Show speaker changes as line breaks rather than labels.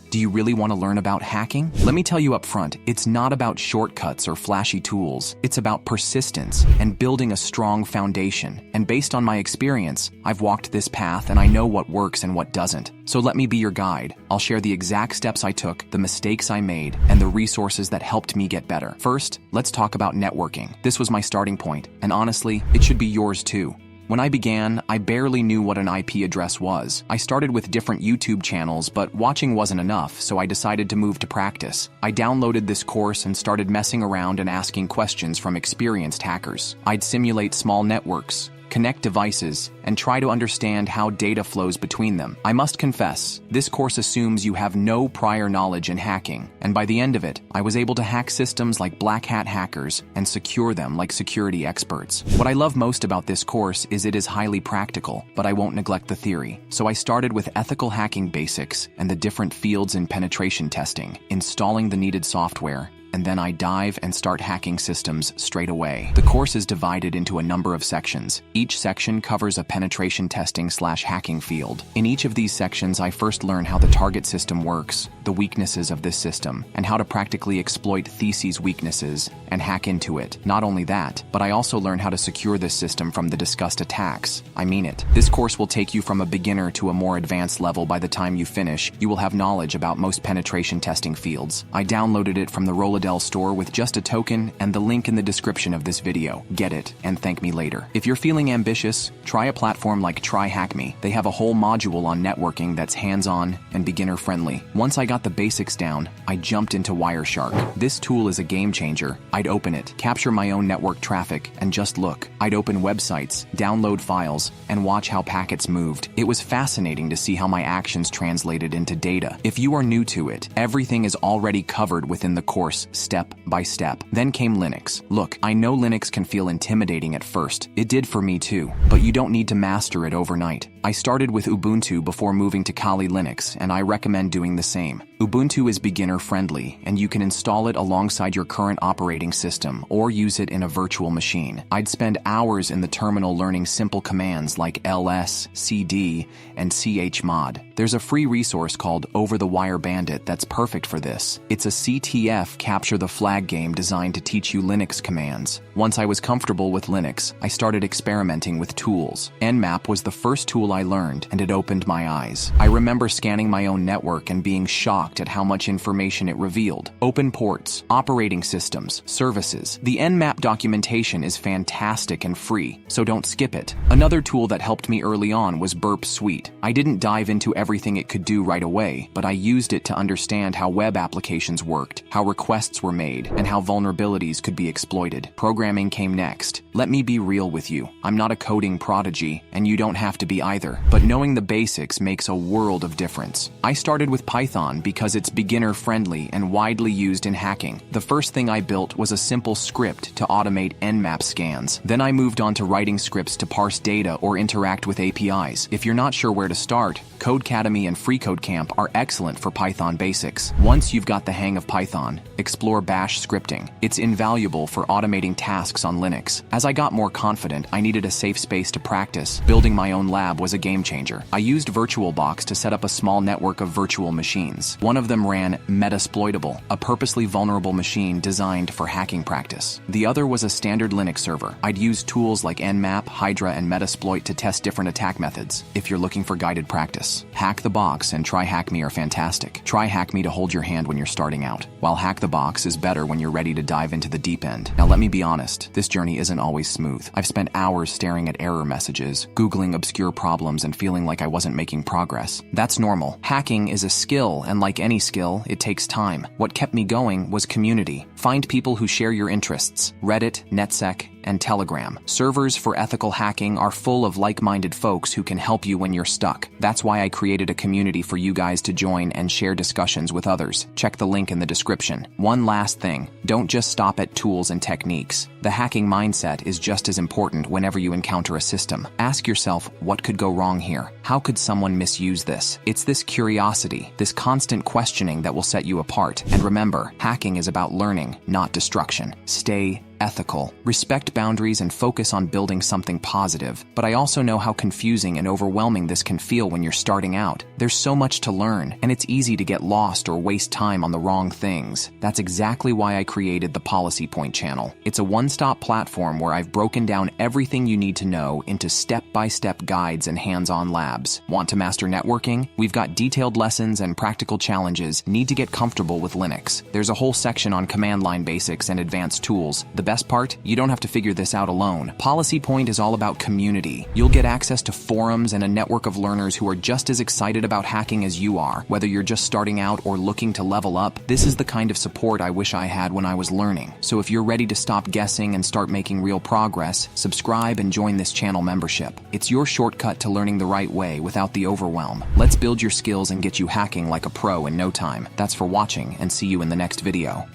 Do you really want to learn about hacking? Let me tell you up front, it's not about shortcuts or flashy tools. It's about persistence and building a strong foundation. And based on my experience, I've walked this path and I know what works and what doesn't. So let me be your guide. I'll share the exact steps I took, the mistakes I made, and the resources that helped me get better. First, let's talk about networking. This was my starting point, and honestly, it should be yours too. When I began, I barely knew what an IP address was. I started with different YouTube channels, but watching wasn't enough, so I decided to move to practice. I downloaded this course and started messing around and asking questions from experienced hackers. I'd simulate small networks, connect devices, and try to understand how data flows between them. I must confess, this course assumes you have no prior knowledge in hacking, and by the end of it, I was able to hack systems like black hat hackers and secure them like security experts. What I love most about this course is it is highly practical, but I won't neglect the theory. So I started with ethical hacking basics and the different fields in penetration testing, installing the needed software, and then I dive and start hacking systems straight away. The course is divided into a number of sections. Each section covers a penetration testing/hacking field. In each of these sections, I first learn how the target system works, the weaknesses of this system, and how to practically exploit These's weaknesses and hack into it. Not only that, but I also learn how to secure this system from the discussed attacks. I mean it. This course will take you from a beginner to a more advanced level. By the time you finish, you will have knowledge about most penetration testing fields. I downloaded it from the Rolodex store with just a token and the link in the description of this video. Get it and thank me later. If you're feeling ambitious, try a platform like TryHackMe. They have a whole module on networking that's hands-on and beginner-friendly. Once I got the basics down, I jumped into Wireshark. This tool is a game changer. I'd open it, capture my own network traffic, and just look. I'd open websites, download files, and watch how packets moved. It was fascinating to see how my actions translated into data. If you are new to it, everything is already covered within the course, step by step. Then came Linux. Look, I know Linux can feel intimidating at first. It did for me too, but you don't need to master it overnight. I started with Ubuntu before moving to Kali Linux, and I recommend doing the same. Ubuntu is beginner-friendly, and you can install it alongside your current operating system or use it in a virtual machine. I'd spend hours in the terminal learning simple commands like ls, cd, and chmod. There's a free resource called Over the Wire Bandit that's perfect for this. It's a CTF capture the flag game designed to teach you Linux commands. Once I was comfortable with Linux, I started experimenting with tools. Nmap was the first tool I learned, and it opened my eyes. I remember scanning my own network and being shocked at how much information it revealed. Open ports, operating systems, services. The Nmap documentation is fantastic and free, so don't skip it. Another tool that helped me early on was Burp Suite. I didn't dive into everything it could do right away, but I used it to understand how web applications worked, how requests were made, and how vulnerabilities could be exploited. Programming came next. Let me be real with you. I'm not a coding prodigy, and you don't have to be either, but knowing the basics makes a world of difference. I started with Python because it's beginner-friendly and widely used in hacking. The first thing I built was a simple script to automate Nmap scans. Then I moved on to writing scripts to parse data or interact with APIs. If you're not sure where to start, Codecademy and FreeCodeCamp are excellent for Python basics. Once you've got the hang of Python, explore Bash scripting. It's invaluable for automating tasks on Linux. As I got more confident, I needed a safe space to practice. Building my own lab was a game changer. I used VirtualBox to set up a small network of virtual machines. One of them ran Metasploitable, a purposely vulnerable machine designed for hacking practice. The other was a standard Linux server. I'd use tools like Nmap, Hydra, and Metasploit to test different attack methods. If you're looking for guided practice, Hack the Box and TryHackMe are fantastic. TryHackMe to hold your hand when you're starting out, while Hack the Box is better when you're ready to dive into the deep end. Now let me be honest, this journey isn't always smooth. I've spent hours staring at error messages, Googling obscure problems, and feeling like I wasn't making progress. That's normal. Hacking is a skill, and like any skill, it takes time. What kept me going was community. Find people who share your interests. Reddit, NetSec, and Telegram. Servers for ethical hacking are full of like-minded folks who can help you when you're stuck. That's why I created a community for you guys to join and share discussions with others. Check the link in the description. One last thing, don't just stop at tools and techniques. The hacking mindset is just as important whenever you encounter a system. Ask yourself, what could go wrong here? How could someone misuse this? It's this curiosity, this constant questioning that will set you apart. And remember, hacking is about learning, not destruction. Stay ethical, respect boundaries, and focus on building something positive. But I also know how confusing and overwhelming this can feel when you're starting out. There's so much to learn, and it's easy to get lost or waste time on the wrong things. That's exactly why I created the Policy Point channel. It's a one-stop platform where I've broken down everything you need to know into step-by-step guides and hands-on labs. Want to master networking? We've got detailed lessons and practical challenges. Need to get comfortable with Linux? There's a whole section on command line basics and advanced tools. The best part? You don't have to figure this out alone. Policy Point is all about community. You'll get access to forums and a network of learners who are just as excited about hacking as you are. Whether you're just starting out or looking to level up, this is the kind of support I wish I had when I was learning. So if you're ready to stop guessing and start making real progress, subscribe and join this channel membership. It's your shortcut to learning the right way without the overwhelm. Let's build your skills and get you hacking like a pro in no time. That's for watching, and see you in the next video.